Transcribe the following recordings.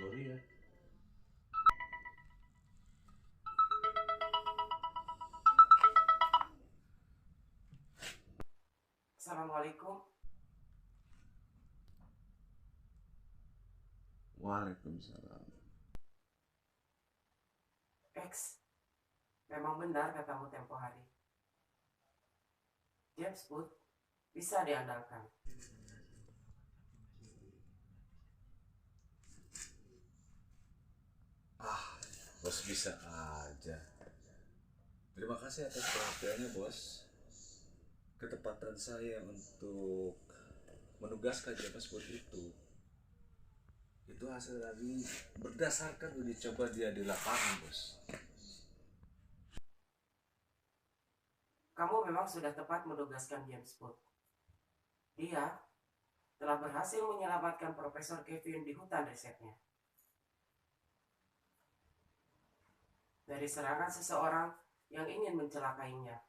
Sorry ya. Assalamualaikum. Waalaikumsalam. X, memang benar katamu tempo hari. James Booth bisa diandalkan. Bos bisa aja. Terima kasih atas perhatiannya, bos. Ketepatan saya untuk menugaskan James Bond itu hasil dari berdasarkan uji coba dia di lapangan, bos. Kamu memang sudah tepat menugaskan James Booth. Dia telah berhasil menyelamatkan Profesor Kevin di hutan risetnya dari serangan seseorang yang ingin mencelakainya.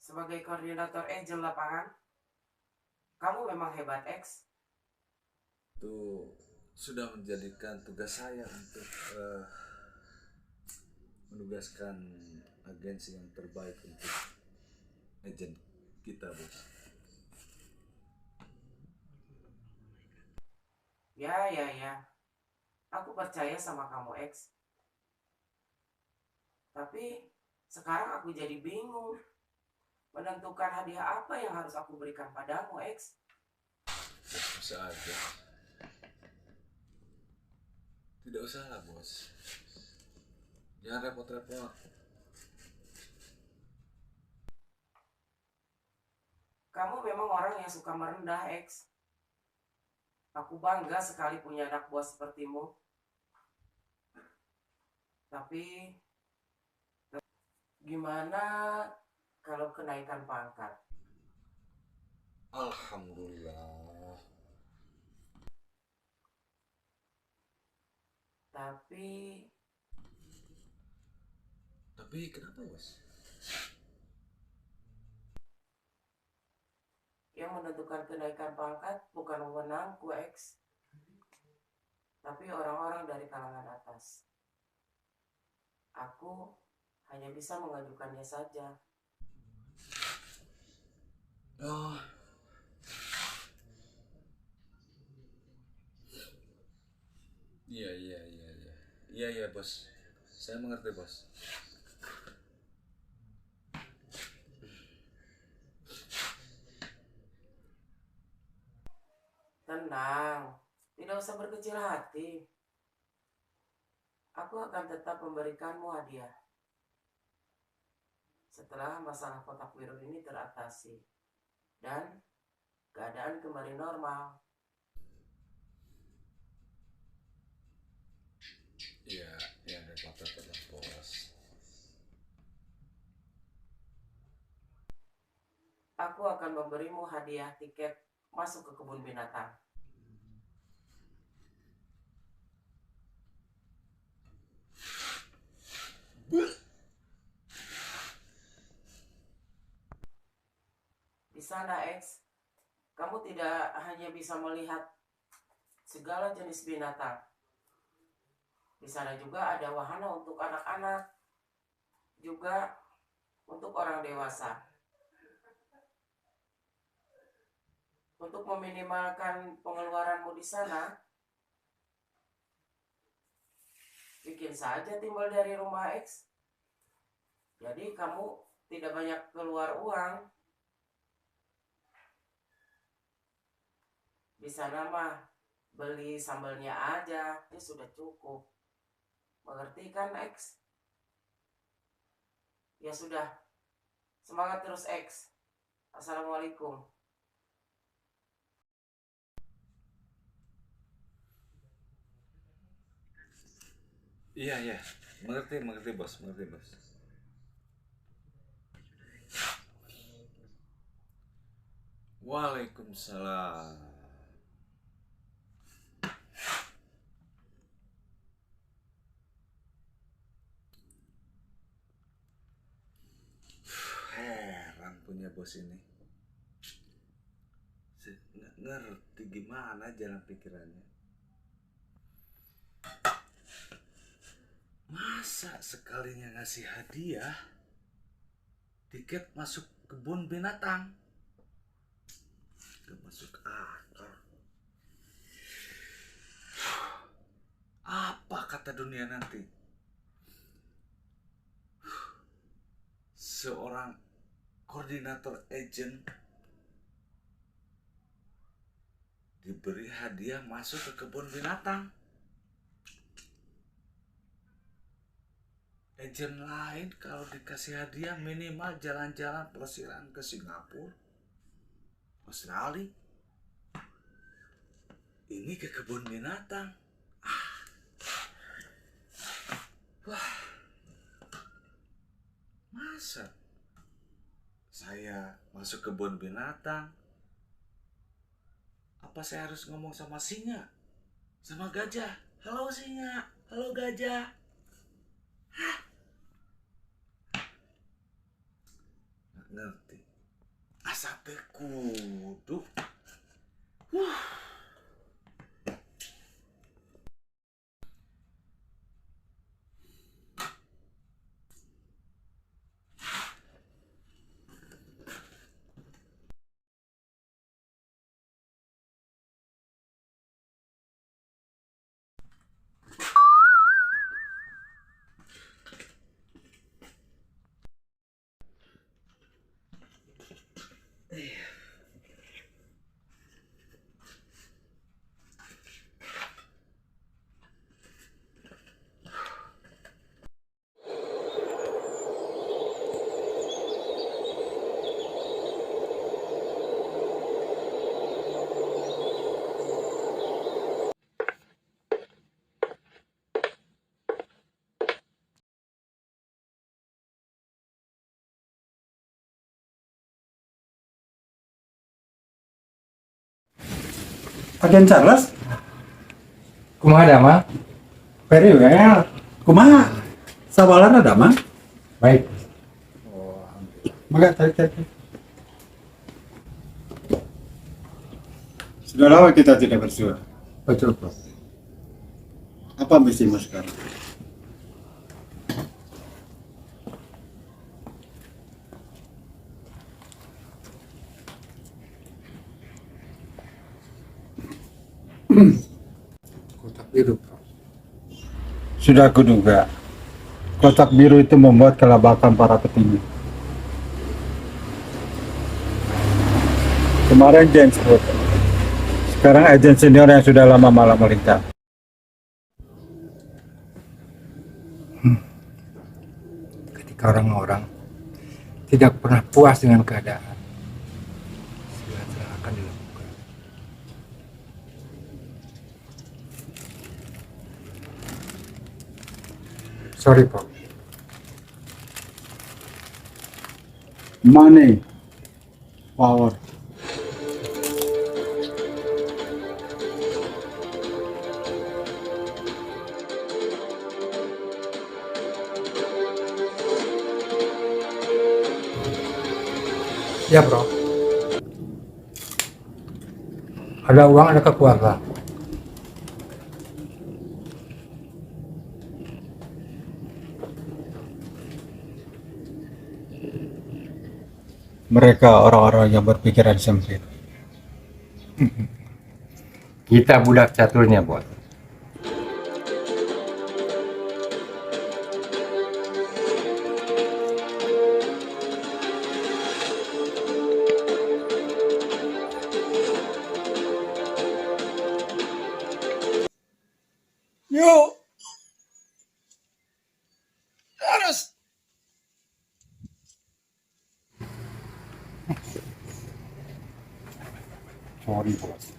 Sebagai koordinator agent lapangan, kamu memang hebat, X. Itu sudah menjadikan tugas saya untuk menugaskan agensi yang terbaik untuk agent kita, bos. Ya. Aku percaya sama kamu, X. Tapi sekarang aku jadi bingung menentukan hadiah apa yang harus aku berikan padamu, X. Bos bisa aja. Tidak usah lah, bos. Jangan repot-repot. Kamu memang orang yang suka merendah, X. Aku bangga sekali punya anak buah sepertimu. Tapi gimana kalau kenaikan pangkat? Alhamdulillah. Tapi Tapi kenapa, bos? yang menentukan kenaikan pangkat bukan wewenangku, X. Tapi orang-orang dari kalangan atas. Aku hanya bisa mengajukannya saja. Oh, iya, bos. Saya mengerti, bos. Tenang, tidak usah berkecil hati. Aku akan tetap memberikanmu hadiah setelah masalah kotak biru ini teratasi dan keadaan kembali normal. Iya, iya, ada kotak-kotak, bos. Aku akan memberimu hadiah tiket masuk ke kebun binatang. Di sana, X, kamu tidak hanya bisa melihat segala jenis binatang. Di sana juga ada wahana untuk anak-anak, juga untuk orang dewasa. Untuk meminimalkan pengeluaranmu di sana, bikin saja timbal dari rumah X. Jadi kamu tidak banyak keluar uang. Di sana mah beli sambalnya aja, ini sudah cukup. Mengerti kan, X? Ya sudah, semangat terus, X. Assalamualaikum. Iya. Mengerti, bos. Mengerti, bos. Waalaikumsalam. Heran punya bos ini. Saya nggak ngerti gimana jalan pikirannya. Masa sekalinya ngasih hadiah tiket masuk kebun binatang? Gak masuk akal. Apa kata dunia nanti? Seorang koordinator agent diberi hadiah masuk ke kebun binatang. Agent lain kalau dikasih hadiah minimal jalan-jalan pelesiran ke Singapura, Australia. Ini ke kebun binatang. Wah, masa saya masuk kebun binatang? Apa saya harus ngomong sama singa? Sama gajah? Halo singa, halo gajah. Nggak ngerti. Asa teh kudu. Agen Charles, Kumaha Dama? very well. Kumaha? Sawalan ada mah? Baik. Maka tarik. Sudah lama kita tidak bersua. Betul, Bro. Apa misimu sekarang? Kotak biru, Bro. Sudah kuduga. Kotak biru itu membuat kelabakan para petinju. Kemarin James Wood. Sekarang agen senior yang sudah lama malam melintang. Ketika orang-orang tidak pernah puas dengan keadaan, segala akan dilakukan. Sorry, Bro. Money, power. Ya, Bro. Ada uang, ada kekuatan. Mereka orang-orang yang berpikiran sempit. Kita budak caturnya, Bos. Yuk, harus. Sorry, Bos.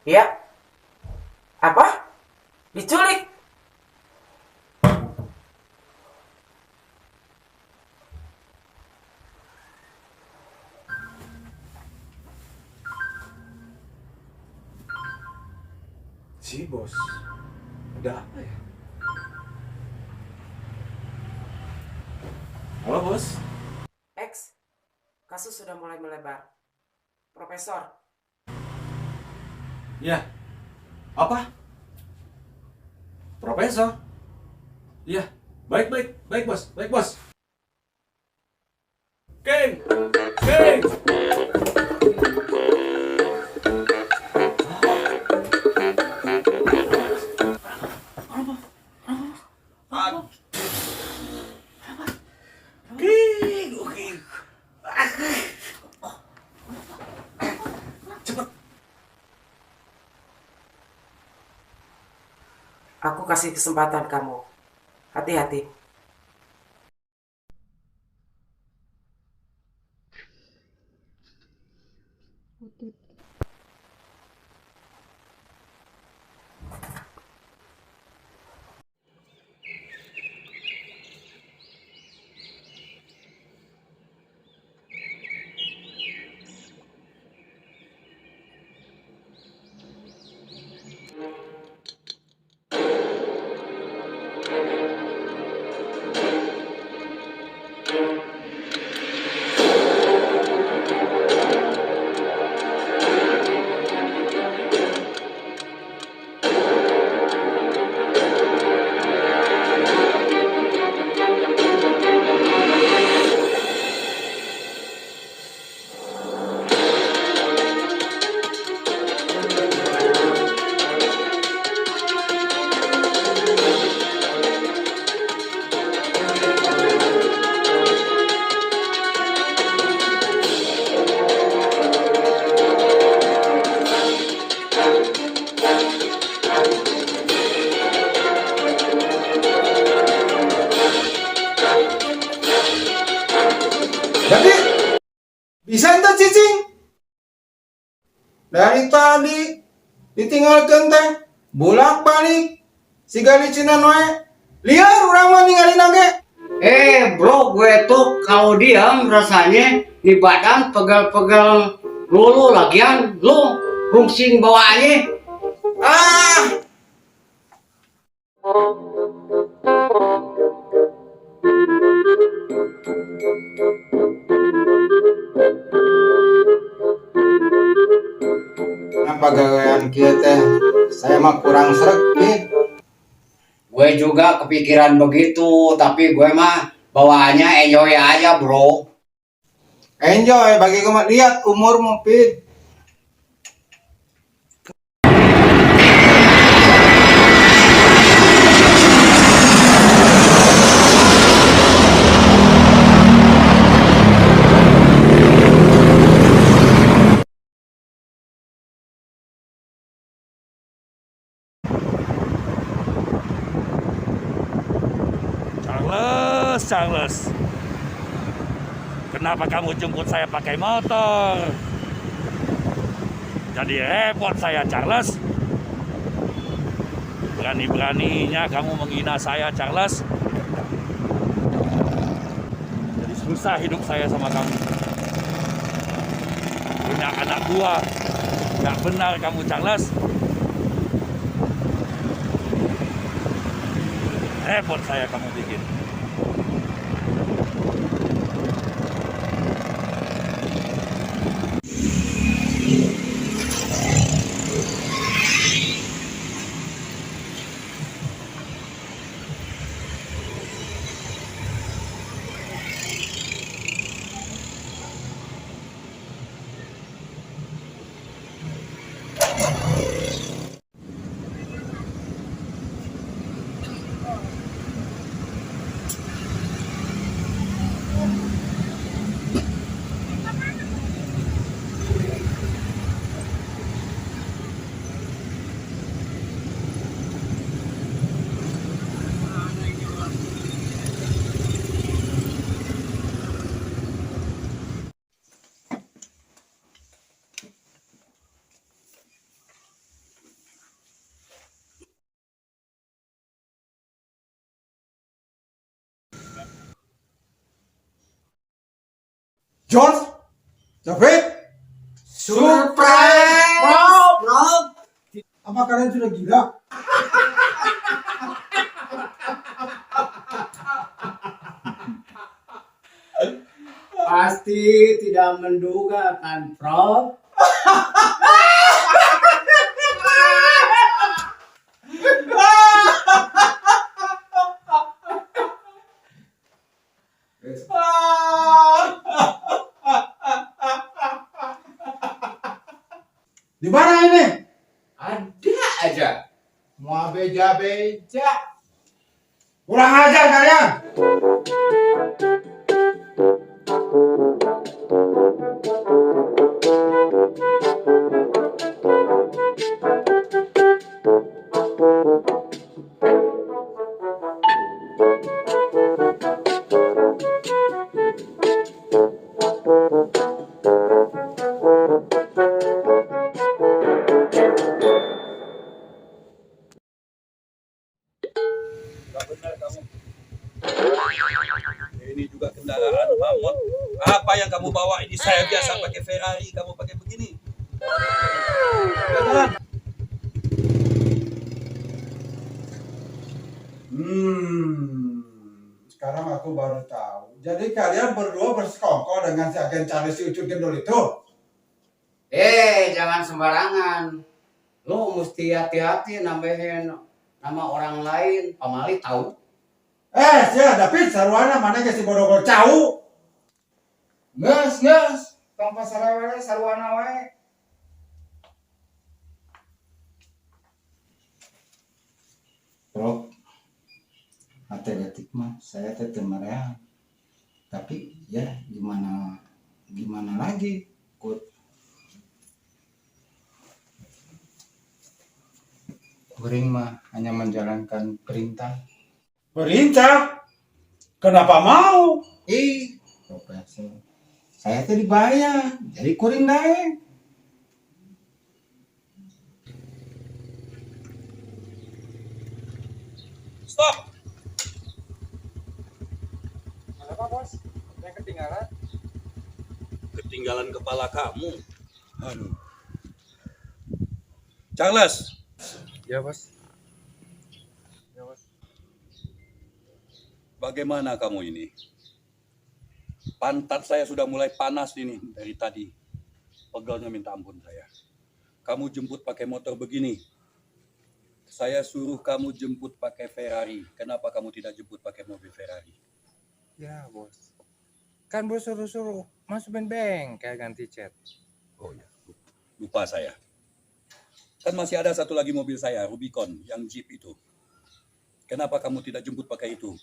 Ya? Apa? Diculik? Si bos, ada apa ya? Halo bos. X, kasus sudah mulai melebar. Profesor, Ya. Apa? Profesor? Iya. Baik bos, baik bos. King, King. King, oke. Cepet. aku kasih kesempatan kamu. Hati-hati. Jadi bisa ente cicing dari tadi ditinggalkan teh bolak balik si galicinan wae liar urang mah ninggalin age. Bro, gue tuh kalau diam rasanya di badan pegal-pegal lulu lagian lu rungsing bawaannya. Ah, kenapa gawean kieu teh saya mah kurang sreg nih. Gue juga kepikiran begitu, tapi gue mah bawaannya enjoy aja, bro. Enjoy bagi gue mah lihat umur Pit. Charles, kenapa kamu jemput saya pakai motor? Jadi repot saya, Charles. Berani-beraninya kamu menghina saya, Charles. Jadi susah hidup saya sama kamu. Punya anak buah, nggak benar kamu, Charles. Repot saya kamu bikin. George, David, Surprise, bro. apa kalian sudah gila? Pasti tidak menduga kan, Prof? Di mana ini? Ada aja. Mau beja-beja. Kurang ajar kalian. Ini juga kendaraan mamut. Apa yang kamu bawa ini? Saya biasa pakai Ferrari, kamu pakai begini. Jalan. Sekarang aku baru tahu. Jadi kalian berdua bersekongkol dengan si agen Charlie si Ucup Gendul itu? Jangan sembarangan. Lo mesti hati-hati nambahin nama orang lain. Pamali tahu. Sia David sarwana mana ke si bodoh cau? Nges. Tong pasarawe sarwana wae. Bro, atletik mah saya tetep marahan. Tapi ya gimana lagi, Kut. Kuring mah hanya menjalankan perintah. Perintah? Kenapa mau? Profesor, saya tadi dibayar, jadi kuring naik. Stop. Apa bos? Yang ketinggalan? Ketinggalan kepala kamu. Aduh. Charles, Ya bos. bagaimana kamu ini? Pantat saya sudah mulai panas ini dari tadi. Pegelnya minta ampun saya. Kamu jemput pakai motor begini. Saya suruh kamu jemput pakai Ferrari. Kenapa kamu tidak jemput pakai mobil Ferrari? Ya bos. Kan bos suruh masukin bengkel ganti cat. Oh ya, lupa saya. Kan masih ada satu lagi mobil saya, Rubicon, yang Jeep itu. Kenapa kamu tidak jemput pakai itu?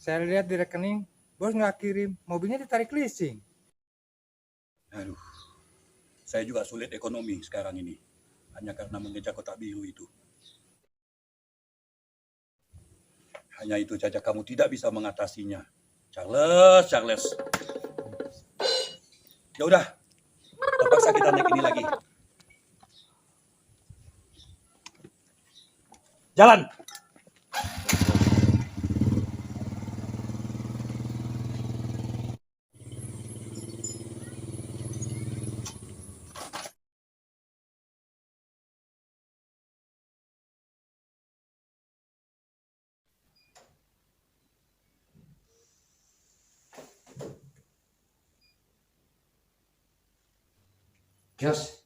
Saya lihat di rekening, bos nggak kirim, mobilnya ditarik leasing. Aduh, saya juga sulit ekonomi sekarang ini. Hanya karena mengejar kotak biru itu. Hanya itu saja kamu tidak bisa mengatasinya. Charles. Ya udah, terpaksa kita naik ini lagi. Jalan. Jos,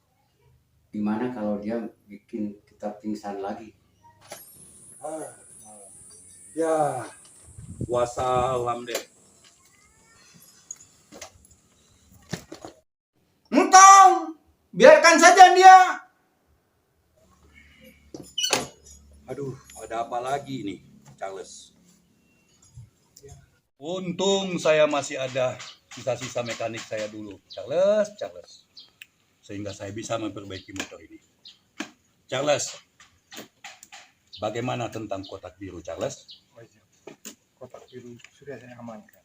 gimana kalau dia bikin kita pingsan lagi? Ya, wassalam deh. Entong, biarkan saja dia. Aduh, ada apa lagi nih, Charles? Untung saya masih ada sisa-sisa mekanik saya dulu, Charles. Sehingga saya bisa memperbaiki motor ini. Charles, bagaimana tentang kotak biru, Charles? Kotak biru sudah saya amankan.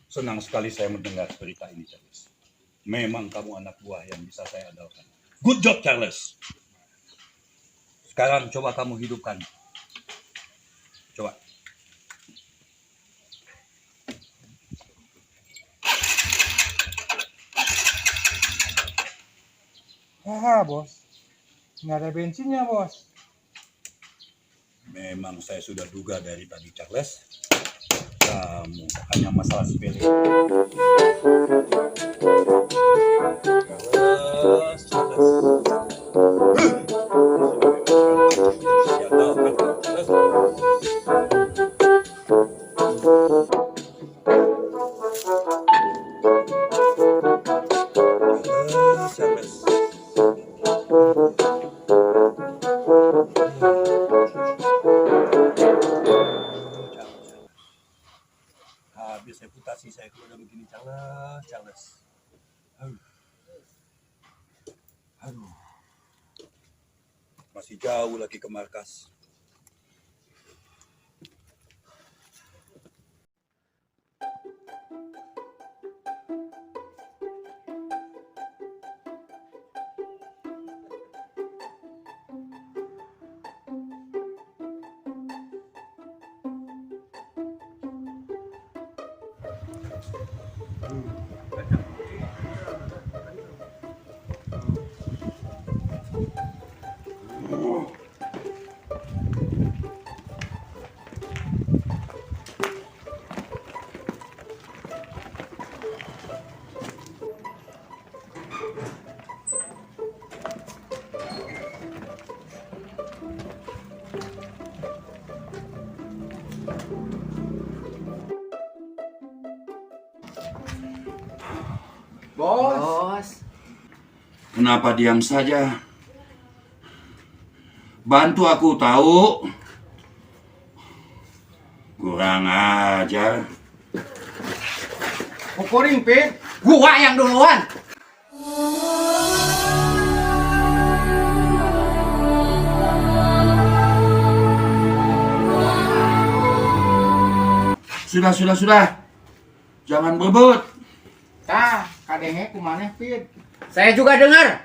Senang sekali saya mendengar berita ini, Charles. Memang kamu anak buah yang bisa saya andalkan. Good job, Charles. Sekarang coba kamu hidupkan. Coba. Wah, bos. Nggak ada bensinnya, bos. Memang saya sudah duga dari tadi, Charles. Kamu hanya masalah sepele. Ya tahu kan, Charles? Charles. Habis reputasi saya kalau udah begini, Charles. Aduh. Aduh. Masih jauh lagi ke markas. Bos. Kenapa diam saja? Bantu aku tahu. Kurang ajar. Pukurin, Pin. Gua yang duluan. Sudah. Jangan berebut. Tah, kadenge kumaneh, Pin. Saya juga dengar.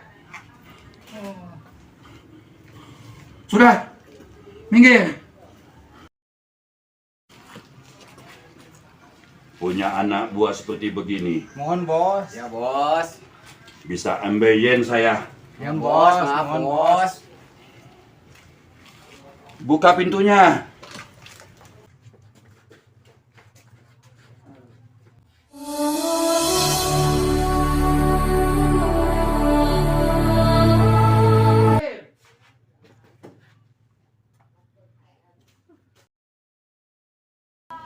Sudah. Minggir. Punya anak buah seperti begini. Mohon, Bos. Ya, bos. Bisa ambeien saya. Ya, bos. Maaf, mohon, bos. Buka pintunya.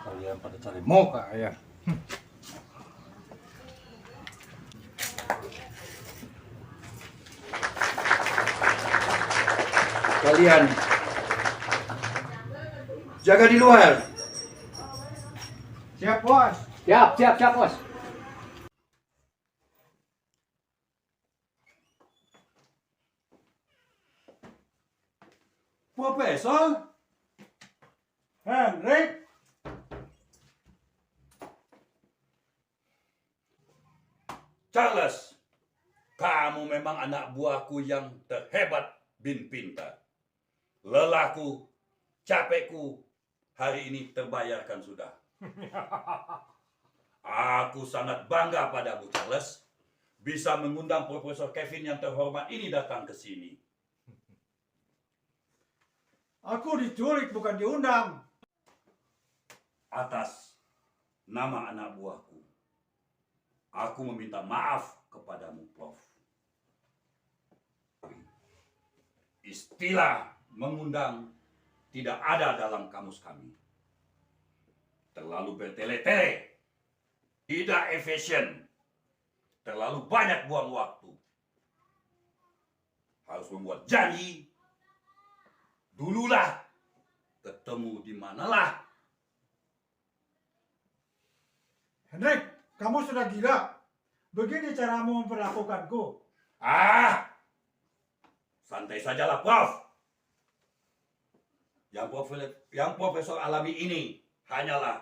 Kalian pada cari Muka ya. Kalian jaga di luar. Siap, Bos. Siap, bos. Profesor Hendrik. Charles, kamu memang anak buahku yang terhebat bin pintar. Lelahku, capekku, hari ini terbayarkan sudah. Aku sangat bangga padamu, Charles. Bisa mengundang Profesor Kevin yang terhormat ini datang ke sini. Aku diculik bukan diundang. Atas nama anak buahku, aku meminta maaf kepadamu, Prof. Istilah mengundang tidak ada dalam kamus kami. Terlalu bertele-tele, tidak efisien, terlalu banyak buang waktu. Harus membuat janji. Dululah, ketemu di manalah. Hendrik, kamu sudah gila. Begini caramu memperlakukanku. Santai sajalah, Prof. Yang Profesor alami ini hanyalah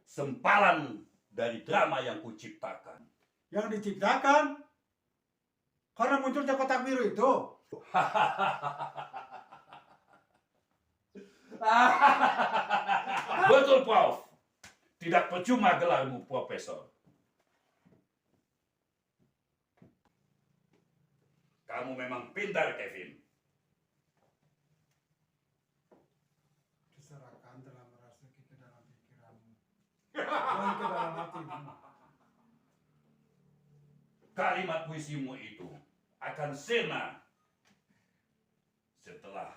sempalan dari drama yang kuciptakan. Yang diciptakan karena munculnya kotak biru itu. Betul, Prof. Tidak percuma gelarmu, Profesor. Kamu memang pintar, Kevin. Keserakahan telah merasuki ke dalam pikiranmu dan ke dalam hatimu. Kalimat puisimu itu akan sirna setelah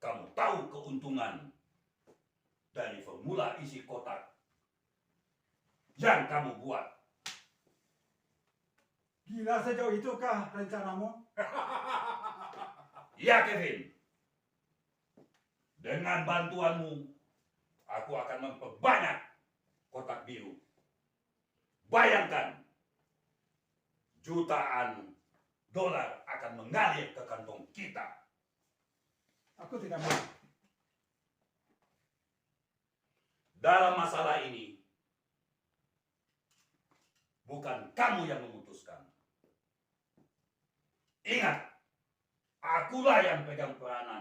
kamu tahu keuntungan dari formula isi kotak yang kamu buat. Gila sejauh itukah rencanamu? Ya, Kevin. Dengan bantuanmu, aku akan memperbanyak kotak biru. Bayangkan, jutaan dolar akan mengalir ke kantong kita. Aku tidak mau. Dalam masalah ini, bukan kamu yang memutuskan. Ingat, akulah yang pegang peranan.